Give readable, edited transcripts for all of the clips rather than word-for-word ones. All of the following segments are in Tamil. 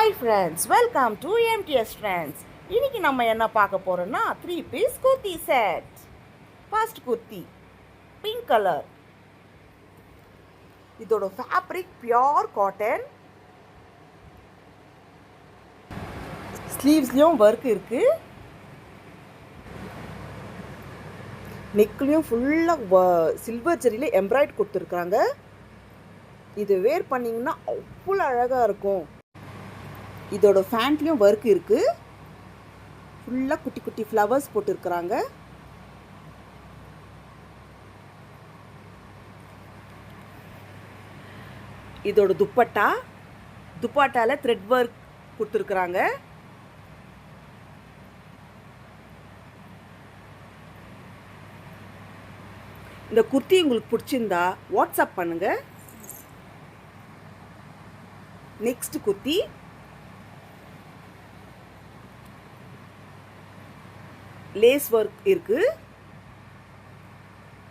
Hi friends, welcome to MTS friends. இன்னைக்கு நம்ம என்ன பார்க்க போகிறோன்னா 3 piece kurti set. First kurti pink colour. இதோட ஃபேப்ரிக் பியோர் காட்டன். ஸ்லீவ்ஸ்லேயும் ஒர்க் இருக்குது. நெக்லேயும் ஃபுல்லாக சில்வர் ஜெரியில் எம்ப்ராய்ட் கொடுத்துருக்காங்க. இது வேர் பண்ணிங்கன்னா அவ்வளோ அழகாக இருக்கும். இதோட ஃபேண்ட்லேயும் ஒர்க் இருக்குது. ஃபுல்லாக குட்டி குட்டி ஃப்ளவர்ஸ் போட்டுருக்குறாங்க. இதோட துப்பாட்டாவில் த்ரெட் ஒர்க் கொடுத்துருக்குறாங்க. இந்த குர்த்தி உங்களுக்கு பிடிச்சிருந்தா வாட்ஸ்அப் பண்ணுங்கள். நெக்ஸ்ட் குர்த்தி லேஸ் ஒர்க் இருக்குது.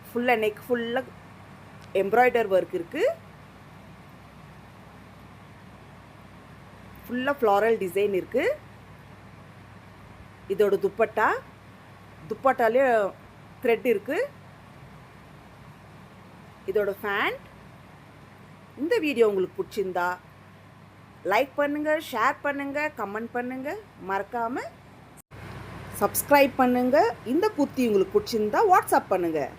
ஃபுல்லாக நெக் ஃபுல்லாக எம்ப்ராய்டர் ஒர்க் இருக்குது. ஃபுல்லாக ஃப்ளாரல் டிசைன் இருக்குது. இதோட துப்பட்டாலே த்ரெட் இருக்குது. இதோட ஃபேண்ட். இந்த வீடியோ உங்களுக்கு பிடிச்சிருந்தா லைக் பண்ணுங்கள், ஷேர் பண்ணுங்கள், கமெண்ட் பண்ணுங்கள். மறக்காமல் சப்ஸ்கிரைப் பண்ணுங்கள். இந்த குர்த்தி உங்களுக்கு பிடிச்சிருந்தா வாட்ஸ்அப் பண்ணுங்கள்.